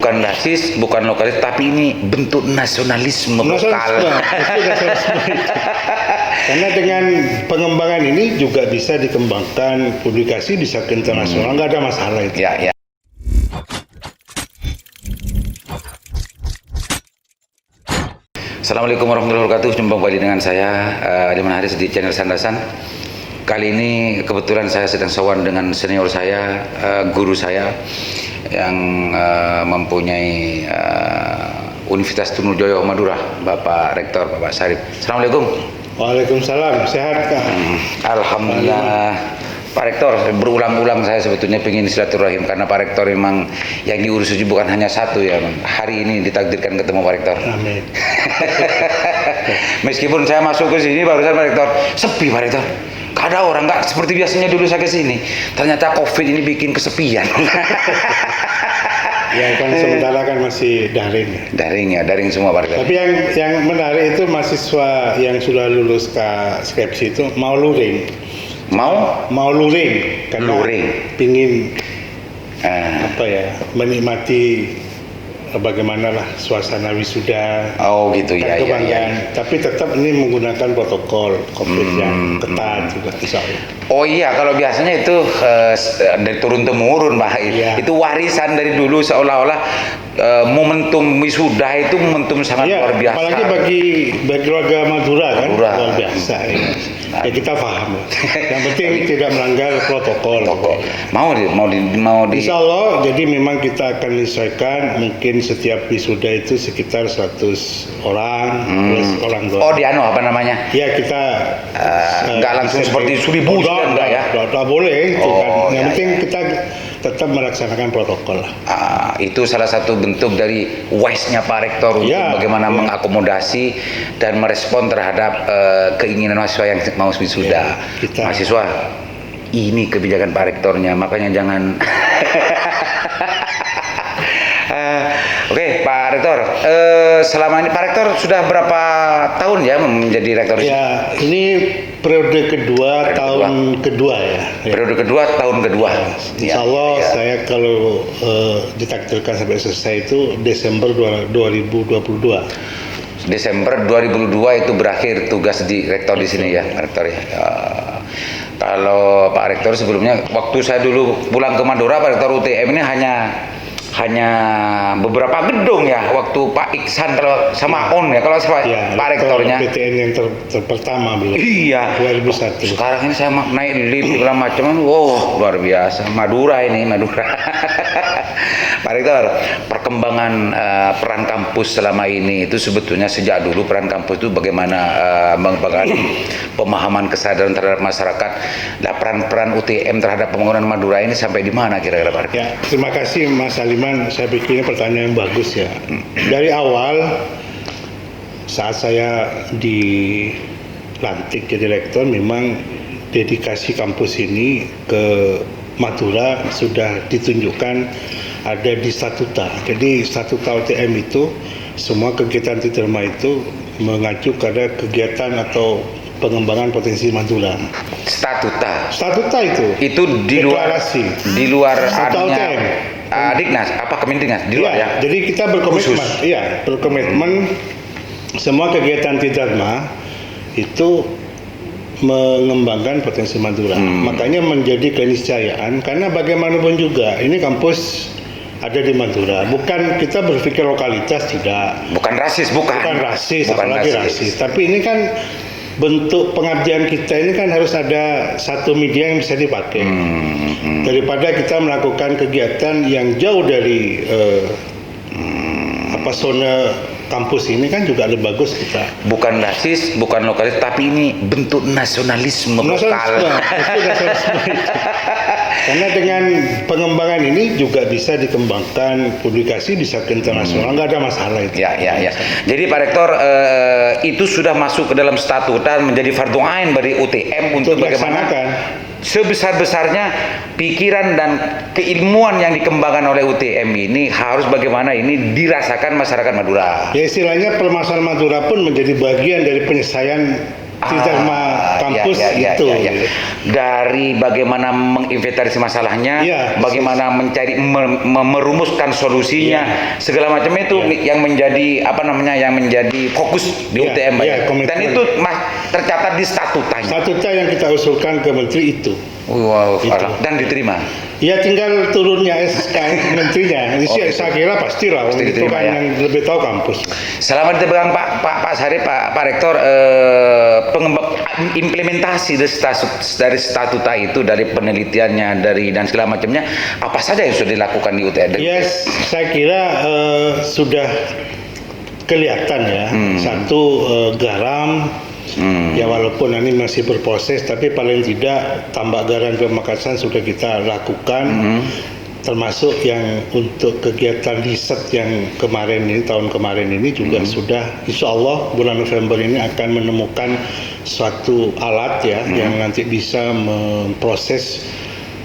bukan rasis, bukan lokalis, tapi ini bentuk nasionalisme lokal. Nasionalisme itu. Karena dengan pengembangan ini juga bisa dikembangkan, publikasi bisa ke internasional, nggak ada masalah itu. Ya, ya. Assalamualaikum warahmatullahi wabarakatuh. Jumpa kembali dengan saya Liman Haris di channel Sandasan. Kali ini kebetulan saya sedang sowan dengan senior saya, guru saya yang mempunyai Universitas Trunojoyo Madura, Bapak Rektor, Bapak Syarif. Assalamualaikum. Waalaikumsalam, sehat Kak? Alhamdulillah. Pak Rektor, berulang-ulang saya sebetulnya ingin silaturahim karena Pak Rektor memang yang diurus bukan hanya satu ya. Hari ini ditakdirkan ketemu Pak Rektor. Amin. Meskipun saya masuk ke sini barusan Pak Rektor, sepi Pak Rektor. Gak ada orang, nggak seperti biasanya dulu saya ke sini. Ternyata COVID ini bikin kesepian. Ya kan sementara kan masih daring. Daring ya, daring semua Pak Rektor. Tapi yang menarik itu mahasiswa yang sudah lulus ke skripsi itu mau luring. Mau luring karena pingin menikmati bagaimanalah suasana wisuda. Oh gitu ya, kebanggaan. Tapi tetap ini menggunakan protokol COVID yang ketat juga. Oh iya, kalau biasanya itu dari turun temurun Pak. Iya. Itu warisan dari dulu seolah-olah momentum wisuda itu momentum sangat luar biasa. Apalagi bagi warga Madura kan luar biasa. Ya kita paham. Yang penting tidak melanggar protokol. Mau di. Insya Allah, jadi memang kita akan menyesuaikan. Mungkin setiap wisuda itu sekitar 100 orang plus orang tua. Oh, di apa namanya? Ya kita nggak langsung seperti 1000 enggak ya? Nggak boleh itu kan. Yang penting ya. kita tetap melaksanakan protokol. Itu salah satu bentuk dari wise-nya Pak Rektor untuk bagaimana mengakomodasi dan merespon terhadap keinginan mahasiswa yang mau wisuda. Mahasiswa, ini kebijakan Pak Rektornya, makanya jangan. Oke, Pak Rektor, selama ini Pak Rektor sudah berapa tahun ya menjadi rektor? Ya, ini periode kedua, tahun kedua ya. Periode kedua, tahun kedua. Insya Allah saya kalau ditakdirkan sampai selesai itu Desember 2022. Desember 2022 itu berakhir tugas di rektor di sini ya, Pak Rektor ya. Kalau Pak Rektor sebelumnya, waktu saya dulu pulang ke Madura, Pak Rektor UTM ini hanya beberapa gedung ya, waktu Pak Iksan kalau sama On ya, kalau Pak Rektornya PTN yang pertama belum. Iya. 2001. Sekarang ini saya naik lift segala macam, luar biasa. Madura. Pak Rektor, perkembangan peran kampus selama ini itu sebetulnya sejak dulu peran kampus itu bagaimana mengembangkan pemahaman kesadaran terhadap masyarakat. Nah, peran UTM terhadap pembangunan Madura ini sampai di mana kira-kira Pak Rektor? Ya, terima kasih Mas Aliman. Saya pikir ini pertanyaan yang bagus ya. Dari awal saat saya dilantik jadi rektor, memang dedikasi kampus ini ke Madura sudah ditunjukkan ada di statuta. Jadi statuta UTM itu semua kegiatan diterima itu mengacu pada kegiatan atau pengembangan potensi Madura. Statuta itu di deklarasi. Di luar adanya Diknas, Kemendiknas di luar ya. Jadi kita berkomitmen semua kegiatan Tidharma itu mengembangkan potensi Madura. Makanya menjadi keniscayaan karena bagaimanapun juga ini kampus ada di Madura. Bukan kita berpikir lokalitas, tidak. Bukan rasis. Apalagi rasis. Tapi ini kan bentuk pengabdian kita ini kan harus ada satu media yang bisa dipakai. Daripada kita melakukan kegiatan yang jauh dari zona kampus ini kan juga lebih bagus kita. Bukan rasis, bukan lokalis, tapi ini bentuk nasionalisme lokal. Karena dengan pengembangan ini juga bisa dikembangkan, publikasi bisa ke internasional, nggak ada masalah itu. Ya. Jadi Pak Rektor itu sudah masuk ke dalam statuta menjadi fardhu ain bagi UTM untuk bagaimana sebesar-besarnya pikiran dan keilmuan yang dikembangkan oleh UTM ini harus bagaimana ini dirasakan masyarakat Madura. Ya istilahnya permasalahan Madura pun menjadi bagian dari penyelesaian Tridharma kampus itu. Dari bagaimana menginventarisasi masalahnya, Ya, bagaimana mencari merumuskan solusinya, segala macam itu yang menjadi yang menjadi fokus di UTM, Pak. Dan itu tercatat di statutanya. Statuta yang kita usulkan ke menteri itu. Wow, dan diterima. Ya tinggal turunnya SK menterinya. Saya kira pastilah Pasti itu diterima, kan yang lebih tahu kampus. Selamat dipegang Pak Sari, Pak Rektor, implementasi dari statuta itu, dari penelitiannya, dan segala macamnya, apa saja yang sudah dilakukan di UTM? Yes, saya kira sudah kelihatan ya. Satu, garam. Ya walaupun ini masih berproses, tapi paling tidak tambak garam Pamekasan sudah kita lakukan, termasuk yang untuk kegiatan riset yang kemarin ini, tahun kemarin ini juga sudah, insya Allah bulan November ini akan menemukan suatu alat ya yang nanti bisa memproses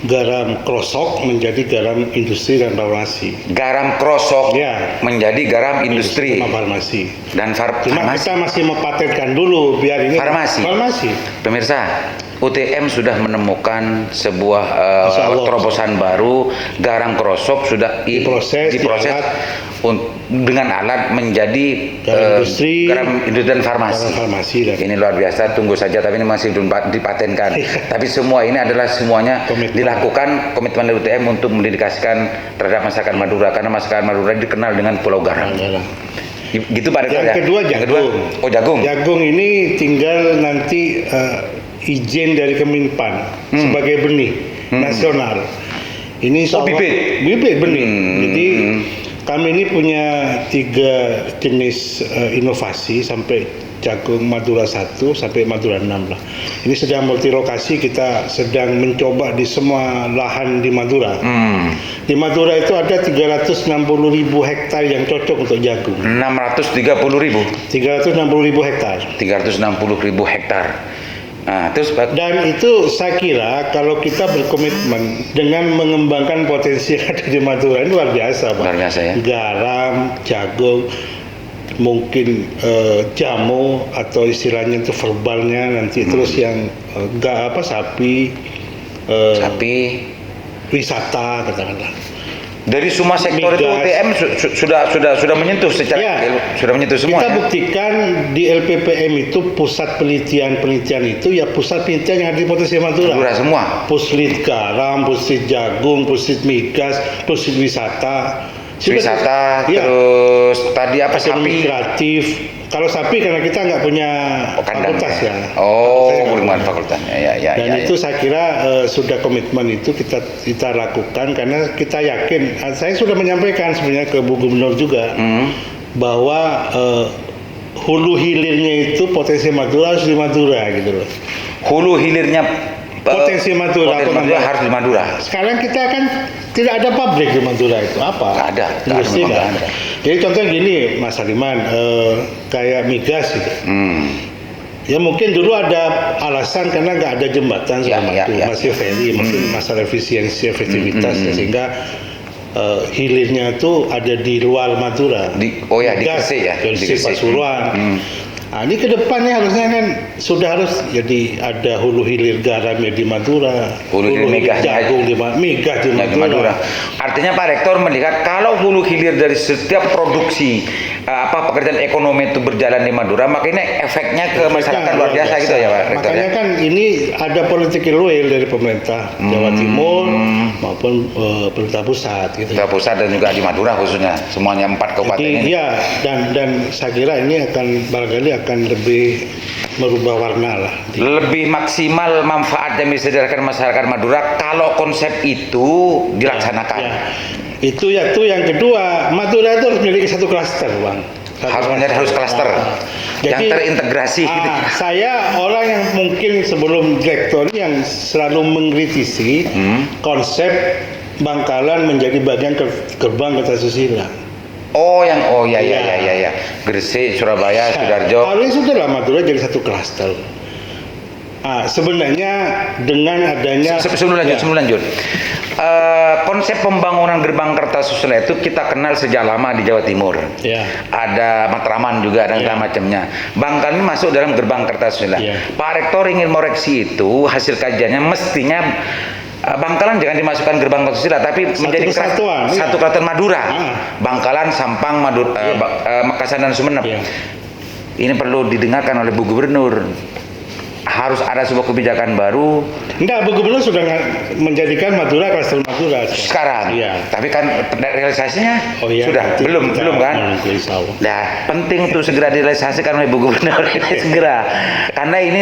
garam krosok menjadi garam industri dan farmasi. Garam krosok Ya. menjadi garam industri Sama farmasi. dan Cuma farmasi. kita masih mempatenkan dulu biar ini Farmasi. Farmasi. Pemirsa, UTM sudah menemukan sebuah Insya Allah. terobosan baru, garam krosok sudah Diproses, dengan alat menjadi garam industri dan farmasi. Garam farmasi dan Ini luar biasa, tunggu saja, tapi ini masih belum dipatenkan. Tapi semua ini adalah semuanya dilakukan komitmen dari UTM untuk mendedikasikan terhadap masyarakat Madura, karena masyarakat Madura dikenal dengan Pulau Garam. Gitu Pak Rektor. Yang kedua jagung. Jagung. Jagung ini tinggal nanti izin dari Kemenpan sebagai benih nasional. Ini bibit benih. Jadi kami ini punya 3 jenis inovasi sampai jagung Madura 1 sampai Madura 6 lah. Ini sedang multilokasi, kita sedang mencoba di semua lahan di Madura. Di Madura itu ada 360.000 hektar yang cocok untuk jagung. 630.000. 360.000 hektar. 360.000 hektar. Nah, terus Dan itu saya kira kalau kita berkomitmen dengan mengembangkan potensi yang ada di Madura, ini luar biasa, Pak. Luar biasa ya. Garam, jagung, mungkin jamu atau istilahnya itu verbalnya nanti, terus yang sapi, wisata katakanlah. Dari semua sektor itu Migas. UTM sudah menyentuh secara sudah menyentuh semua. Kita Ya? buktikan di LPPM itu pusat penelitian itu ya pusat penelitian yang ada di potensi Madura. Madura semua. Puslit garam, puslit jagung, puslit migas, puslit wisata. Wisata, terus tadi apa, sapi? Kreatif. Kalau sapi karena kita nggak punya fakultas ya. Bukan fakultasnya. Dan itu saya kira sudah komitmen itu kita lakukan karena kita yakin. Saya sudah menyampaikan sebenarnya ke Bu Gubernur juga bahwa hulu hilirnya itu potensi Madura harus di Madura gitu loh. Hulu hilirnya Potensi Madura harus di Madura. Sekarang kita kan tidak ada pabrik di Madura itu apa? Nggak ada. Industri nggak ada. Jadi contohnya gini, Mas Aliman, kayak migas gitu. Ya mungkin dulu ada alasan karena nggak ada jembatan selama itu, masih ferry, mungkin masalah efisiensi, efektivitas, sehingga hilirnya itu ada di luar Madura. Di Gresik ya. Gresik, Pasuruan. Nah, ini ke depannya harusnya kan sudah harus jadi ada hulu hilir garamnya di Madura, hulu hilir jagung di Madura. Artinya Pak Rektor melihat kalau hulu hilir dari setiap produksi pekerjaan ekonomi itu berjalan di Madura, makanya efeknya ke masyarakat luar biasa gitu ya Pak Rektor. Makanya kan ini ada political will dari pemerintah Jawa Timur maupun pemerintah pusat gitu. Pemerintah pusat dan juga di Madura khususnya, semuanya 4 kabupaten ini. Iya, dan saya kira ini barangkali akan lebih merubah warna lah. Lebih maksimal manfaat yang bisa dirasakan masyarakat Madura kalau konsep itu dilaksanakan. Itu yang kedua, Madura itu harus memiliki satu klaster, Bang. Harus klaster yang terintegrasi. Saya orang yang mungkin sebelum direktur yang selalu mengkritisi konsep Bangkalan menjadi bagian gerbang Kertasusila. Ya. Gresik, Surabaya, Sidoarjo. Harusnya sudahlah Madura jadi satu klaster. Sebenarnya dengan adanya sebelum lanjut, konsep pembangunan gerbang Kertasusila itu kita kenal sejak lama di Jawa Timur. Ya. Ada Matraman juga dan segala macamnya. Bangkalan ini masuk dalam gerbang Kertasusila. Pak Rektor ingin mereksi itu, hasil kajiannya mestinya Bangkalan jangan dimasukkan gerbang Kertasusila, tapi menjadi satu kesatuan Madura. Bangkalan, Sampang, Makassar dan Sumeneb. Ini perlu didengarkan oleh Bu Gubernur. Harus ada sebuah kebijakan baru. Enggak, Bu Gubernur sudah menjadikan Madura klaster Madura sekarang. Iya. Tapi kan realisasinya sudah belum kan? Nah, penting untuk segera direalisasikan oleh Bu Gubernur ini segera. Karena ini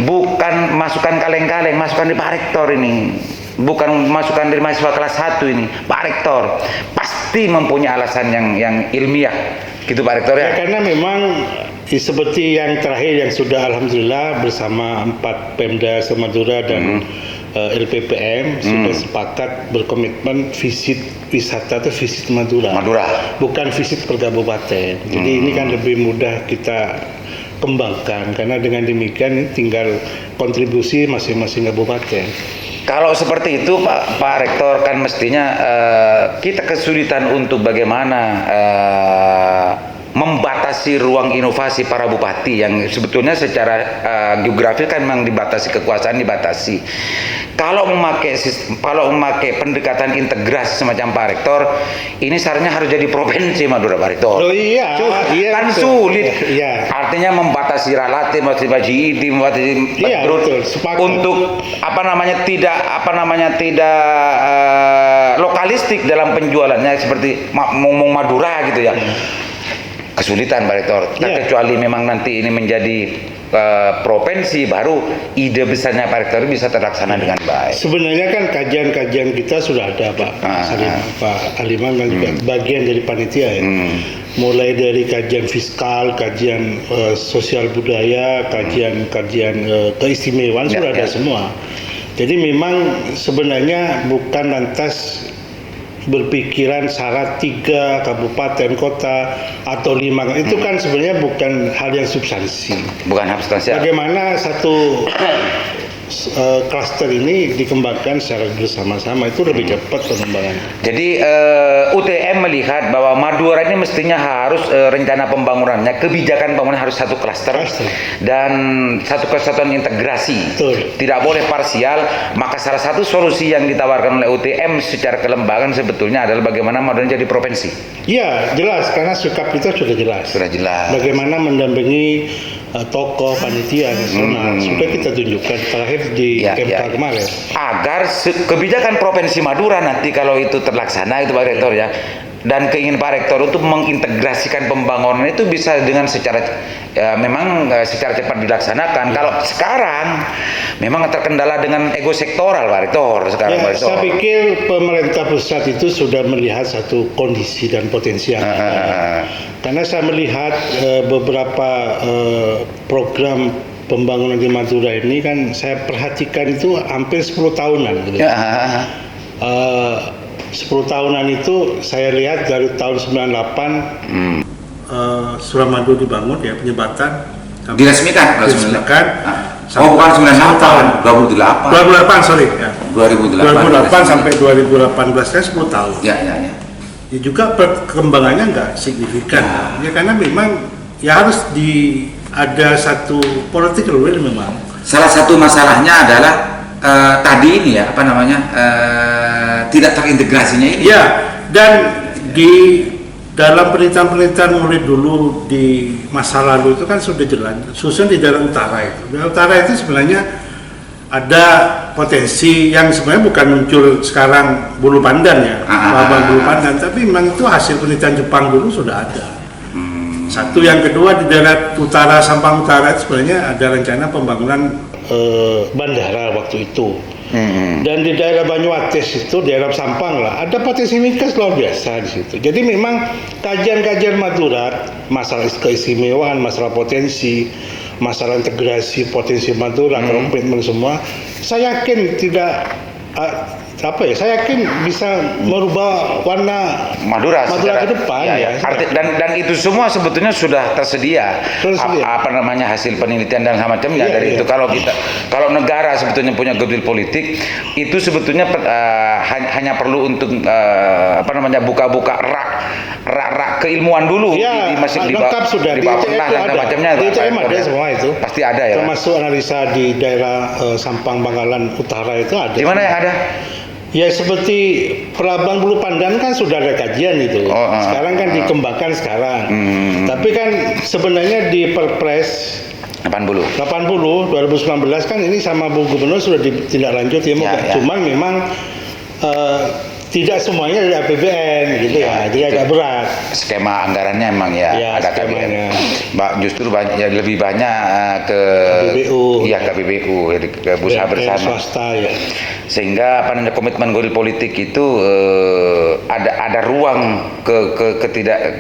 bukan masukan kaleng-kaleng, masukan dari Pak Rektor ini. Bukan masukan dari mahasiswa kelas 1 ini. Pak Rektor pasti mempunyai alasan yang ilmiah. Gitu Pak Rektor ya? Karena memang seperti yang terakhir yang sudah alhamdulillah bersama 4 Pemda Madura dan LPPM sudah sepakat berkomitmen visit wisata atau visit Madura. Bukan visit per kabupaten. Jadi ini kan lebih mudah kita kembangkan karena dengan demikian ini tinggal kontribusi masing-masing kabupaten. Kalau seperti itu Pak Rektor kan mestinya kita kesulitan untuk bagaimana membatasi ruang inovasi para bupati yang sebetulnya secara geografi kan memang dibatasi, kekuasaan dibatasi. Kalau memakai pendekatan integrasi semacam Pak Rektor, ini seharusnya harus jadi provinsi Madura Pak Rektor. Oh iya, kan betul. sulit. Iya. Artinya membatasi relatif, membatasi bajidi, membatasi untuk tidak lokalistik dalam penjualannya seperti ngomong Madura gitu ya. Kesulitan Pak Rektor. Kecuali memang nanti ini menjadi provinsi, baru ide besarnya Pak Rektor bisa terlaksana dengan baik. Sebenarnya kan kajian-kajian kita sudah ada Pak Pak Aliman kan juga bagian dari panitia ya. Mulai dari kajian fiskal, kajian sosial budaya, kajian keistimewaan sudah ada semua. Jadi memang sebenarnya bukan lantas berpikiran syarat 3 kabupaten kota atau 5 itu kan sebenarnya bukan hal yang substansi. Bukan hal substansi. Bagaimana satu klaster ini dikembangkan secara bersama-sama itu lebih cepat pengembangannya. Jadi UTM melihat bahwa Madura ini mestinya harus rencana pembangunannya, kebijakan pembangunan harus satu klaster dan satu kesatuan integrasi. Betul. Tidak boleh parsial. Maka salah satu solusi yang ditawarkan oleh UTM secara kelembagaan sebetulnya adalah bagaimana Madura jadi provinsi. Iya, jelas karena sikap kita sudah jelas. Sudah jelas. Bagaimana mendampingi tokoh panitia nasional sudah kita tunjukkan terakhir di MK kemarin. Agar kebijakan provinsi Madura nanti kalau itu terlaksana itu Pak Rektor ya, dan keinginan Pak Rektor untuk mengintegrasikan pembangunan itu bisa dengan secara secara cepat dilaksanakan. Kalau sekarang memang terkendala dengan ego sektoral Pak Rektor sekarang Pak Rektor. Saya pikir pemerintah pusat itu sudah melihat satu kondisi dan potensi yang ada. Karena saya melihat beberapa program pembangunan di Madura ini kan saya perhatikan itu hampir 10 tahunan gitu. 10 tahunan itu saya lihat dari tahun 98 Suramadu dibangun ya, penyebatan diresmikan. Bukan 96 tahun 2008 sorry ya. 2008 sampai 2018 kan 10 tahun. Ya juga perkembangannya nggak signifikan ya karena memang ya harus ada satu political will memang. Salah satu masalahnya adalah tadi ini ya tidak terintegrasinya ini. Ya, dan di dalam penelitian mulai dulu di masa lalu itu kan sudah jelas susun di daerah utara itu. Daerah utara itu sebenarnya ada potensi yang sebenarnya bukan muncul sekarang bulu pandan ya, bulu pandan, tapi memang itu hasil penelitian Jepang dulu sudah ada. Satu, yang kedua di daerah utara Sampang Utara itu sebenarnya ada rencana pembangunan bandara waktu itu. Dan di daerah Banyuates itu, daerah Sampang lah, ada potensi migas luar biasa di situ. Jadi memang kajian-kajian Madura, masalah keistimewaan, masalah potensi, masalah integrasi potensi Madura, komitmen semua, saya yakin apa ya, saya yakin bisa merubah warna Madura secara- ke depan ya. dan itu semua sebetulnya sudah tersedia. Tersedia. Apa namanya hasil penelitian dan macamnya Iya, dari iya. itu. Kalau negara sebetulnya punya goodwill politik, itu sebetulnya hanya perlu untuk buka-buka rak keilmuan dulu Iya, lengkap sudah di bawah tanah dan macamnya. Di UTM ada semua itu. Pasti ada ya. Pak? Termasuk analisa di daerah Sampang Bangkalan Utara itu ada. Di mana yang ada? Ya seperti Pelabuhan Bulu Pandan kan sudah ada kajian itu. Sekarang kan dikembangkan sekarang. Tapi kan sebenarnya di Perpres 80. 2019 kan ini sama Bu Gubernur sudah ditindaklanjuti. Ya. Cuman memang tidak semuanya dari APBN gitu ya. Jadi agak berat. Skema anggarannya emang Ya, ada skemanya. Justru lebih banyak ke KPBU. Iya, KPBU, ke usaha bersama. Swasta ya. Sehingga komitmen goal politik itu ada ruang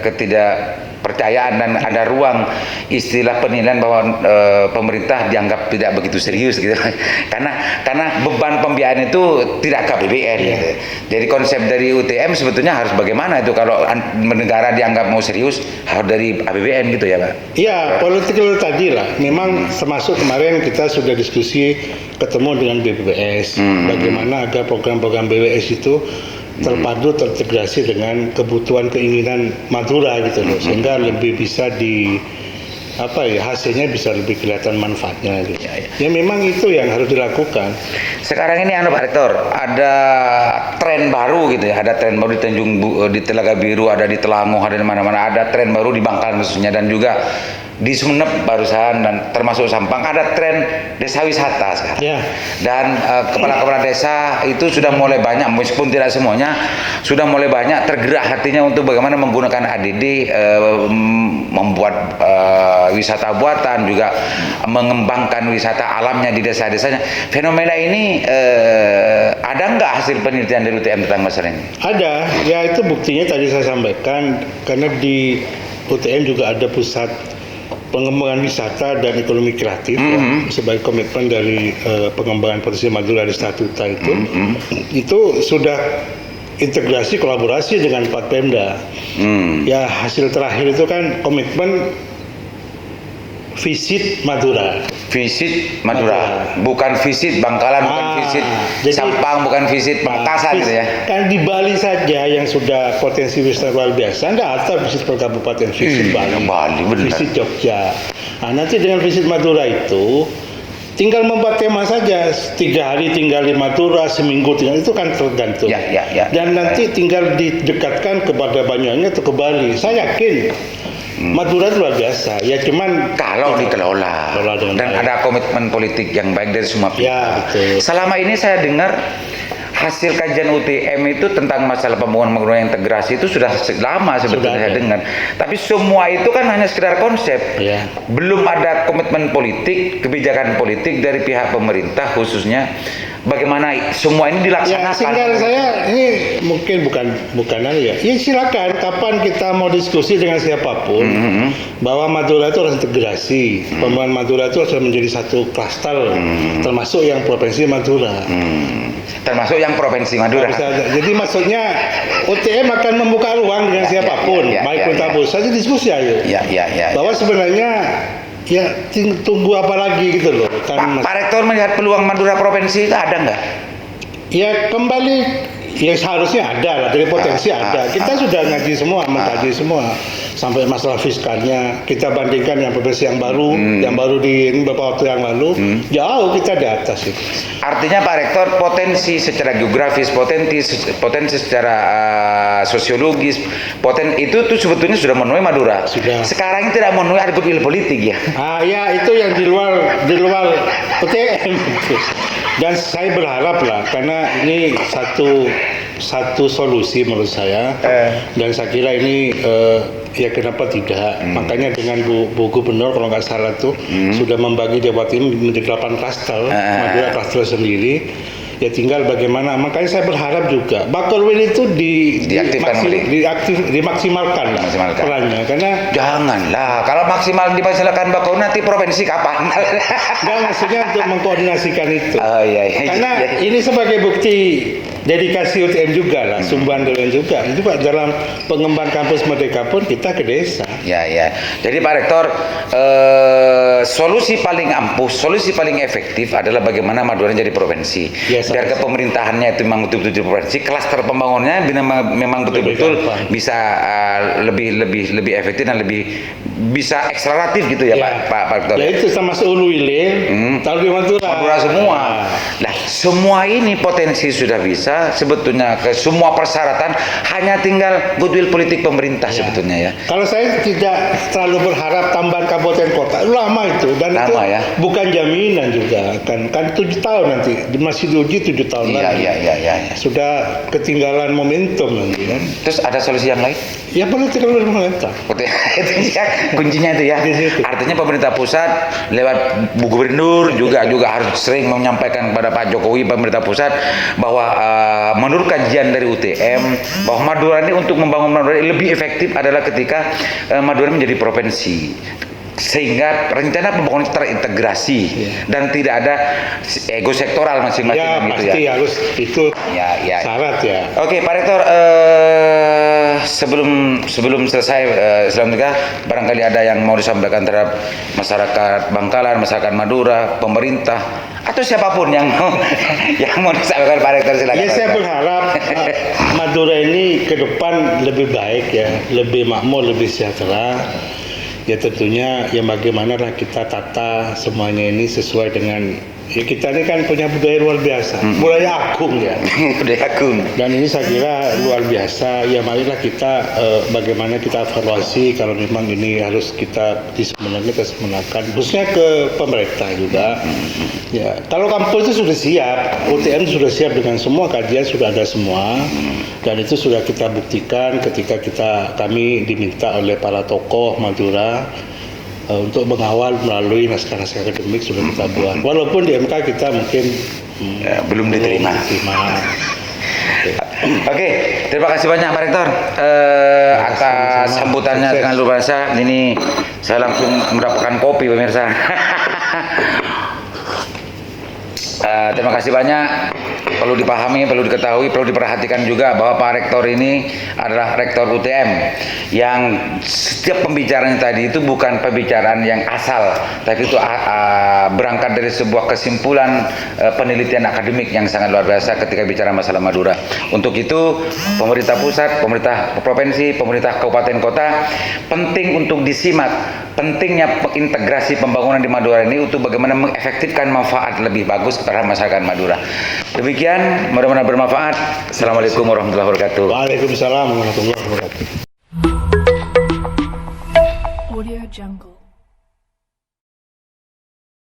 ketidakpercayaan dan ada ruang istilah penilaian bahwa pemerintah dianggap tidak begitu serius gitu. karena beban pembiayaan itu tidak KPBN gitu. Jadi konsep dari UTM sebetulnya harus bagaimana itu kalau negara dianggap mau serius harus dari APBN gitu ya, Pak. Iya, political tadi lah. Memang termasuk kemarin kita sudah diskusi ketemu dengan BPPS. Bagaimana agar program-program BWS itu terpadu terintegrasi dengan kebutuhan keinginan Madura gitu loh, sehingga lebih bisa hasilnya bisa lebih kelihatan manfaatnya gitu. Ya memang itu yang harus dilakukan. Sekarang ini Pak Rektor, ada tren baru gitu ya, ada tren baru di di Telaga Biru, ada di Telanguh, ada di mana-mana, ada tren baru di Bangkalan khususnya, dan juga di Sumeneb barusan, dan termasuk Sampang ada tren desa wisata sekarang. Ya. Dan kepala-kepala desa itu sudah mulai banyak, meskipun tidak semuanya, sudah mulai banyak tergerak hatinya untuk bagaimana menggunakan ADD, membuat wisata buatan, juga mengembangkan wisata alamnya di desa-desanya. Fenomena ini ada nggak hasil penelitian dari UTM tentang masalah ini? Ada, ya itu buktinya tadi saya sampaikan, karena di UTM juga ada pusat pengembangan wisata dan ekonomi kreatif ya, sebagai komitmen dari pengembangan potensi Madura di Statuta itu sudah integrasi kolaborasi dengan Pak Pemda. Ya hasil terakhir itu kan komitmen visit Madura. Visit Madura, bukan visit Bangkalan, bukan visit Sampang, bukan visit Pamekasan gitu ya. Kan di Bali saja yang sudah potensi wisata luar biasa, nggak ada visit per kabupaten, visit Bali, benar. visit Jogja. Nah, nanti dengan visit Madura itu tinggal membuat tema saja, 3 hari tinggal di Madura, seminggu tinggal, itu kan tergantung. Ya. Dan nanti tinggal didekatkan kepada Banyuwangi atau ke Bali. Saya yakin Madura itu luar biasa. Ya cuman kalau dikelola dan ada komitmen politik yang baik dari semua pihak. Ya, betul. Selama ini saya dengar hasil kajian UTM itu tentang masalah pembangunan integrasi itu sudah lama sebetulnya saya dengar. Tapi semua itu kan hanya sekedar konsep. Ya. Belum ada komitmen politik, kebijakan politik dari pihak pemerintah khususnya bagaimana semua ini dilaksanakan. Ya, sehingga saya ini mungkin bukan ya. Ya silakan kapan kita mau diskusi dengan siapapun bahwa Madura itu harus integrasi. Pembangunan Madura itu harus menjadi satu klaster, termasuk yang provinsi Madura. Termasuk yang provinsi Madura. Jadi maksudnya UTM akan membuka ruang dengan siapapun, baik pemerintah pusat, jadi diskusi ayo. Bahwa sebenarnya ya tunggu apa lagi gitu loh. Kan Pak Rektor melihat peluang Madura provinsi itu ada nggak? Ya kembali, ya seharusnya ada lah, dari potensi ada. Kita sudah ngaji semua, mengkaji semua. Sampai masalah fiskalnya, kita bandingkan yang provinsi yang baru di beberapa waktu yang lalu, jauh kita di atas itu. Artinya Pak Rektor, potensi secara geografis, potensi secara sosiologis, itu tuh sebetulnya sudah memenuhi Madura. Sudah. Sekarang ini tidak memenuhi ada goodwill politik ya. Ya itu yang di luar UTM. Dan saya berharap lah, karena ini satu solusi menurut saya, dan saya kira ini ya kenapa tidak. Makanya dengan Bu Gubernur kalau nggak salah tuh sudah membagi Jawa Timur menjadi 8 klaster, Madura klaster sendiri. Ya tinggal bagaimana, makanya saya berharap juga Bakolwil itu dimaksimalkan perannya, karena janganlah kalau maksimal dimaksimalkan Bakolwil nanti provinsi kapan? Enggak, maksudnya untuk mengkoordinasikan itu. Iya. Karena ini sebagai bukti dedikasi UTM juga lah, sumbangan kalian juga. Itu Pak, dalam pengembangan kampus Merdeka pun kita ke desa. Ya, ya. Jadi Pak Rektor, solusi paling ampuh, solusi paling efektif adalah bagaimana Madura jadi provinsi. Ya, Biar kepemerintahannya itu memang betul-betul provinsi, klaster pembangunannya memang betul-betul bisa lebih efektif dan lebih bisa akseleratif gitu ya, Pak Rektor. Ya itu sama Ulu Hilir, tahu di Madura. Madura semua. Nah, semua ini potensi sudah bisa, sebetulnya ke semua persyaratan hanya tinggal goodwill politik pemerintah sebetulnya ya. Kalau saya tidak terlalu berharap tambahan kabupaten kota, lama itu dan lama, itu ya? bukan jaminan juga kan 7 tahun nanti masih diuji 7 tahun lagi. Iya. Sudah ketinggalan momentum nanti kan. Terus ada solusi yang lain? Ya politik pemerintah. Kuncinya itu ya. Artinya pemerintah pusat lewat Bu Gubernur juga harus sering menyampaikan kepada Pak Jokowi, pemerintah pusat, bahwa menurut kajian dari UTM bahwa Madura ini untuk membangun Madura ini lebih efektif adalah ketika Madura menjadi provinsi, sehingga rencana pembangunan terintegrasi dan tidak ada ego sektoral masing-masing Ya gitu pasti ya. harus itu Ya. syarat ya. Oke, Pak Rektor, sebelum selesai Islam Tiga, barangkali ada yang mau disampaikan terhadap masyarakat Bangkalan, masyarakat Madura, pemerintah, atau siapapun yang mau disampaikan Pak Rektor, silakan. Ya saya berharap Madura ini ke depan lebih baik ya, lebih makmur, lebih sejahtera. Ya tentunya ya bagaimana lah kita tata semuanya ini sesuai dengan ya kita ini kan punya budaya luar biasa, budaya agung ya. Budaya agung. Dan ini saya kira luar biasa. Ya marilah kita bagaimana kita evaluasi kalau memang ini harus kita disempurnakan, khususnya ke pemerintah juga. Ya kalau kampus itu sudah siap, UTM sudah siap dengan semua kajian sudah ada semua, dan itu sudah kita buktikan ketika kami diminta oleh para tokoh Madura untuk mengawal melalui naskah-naskah akademik sudah kita buat. Walaupun di MK kita mungkin belum diterima. Oke, terima kasih banyak Pak Rektor atas sambutannya dengan luar biasa. Ini saya langsung mendapatkan kopi pemirsa. Terima kasih banyak. Perlu dipahami, perlu diketahui, perlu diperhatikan juga bahwa Pak Rektor ini adalah Rektor UTM yang setiap pembicaraan tadi itu bukan pembicaraan yang asal, tapi itu berangkat dari sebuah kesimpulan penelitian akademik yang sangat luar biasa ketika bicara masalah Madura. Untuk itu pemerintah pusat, pemerintah provinsi, pemerintah kabupaten kota penting untuk disimak pentingnya integrasi pembangunan di Madura ini untuk bagaimana mengefektifkan manfaat lebih bagus kepada masyarakat Madura. Demikian, mudah-mudahan bermanfaat. Assalamualaikum warahmatullahi wabarakatuh. Waalaikumsalam warahmatullahi wabarakatuh. Audio Jungle.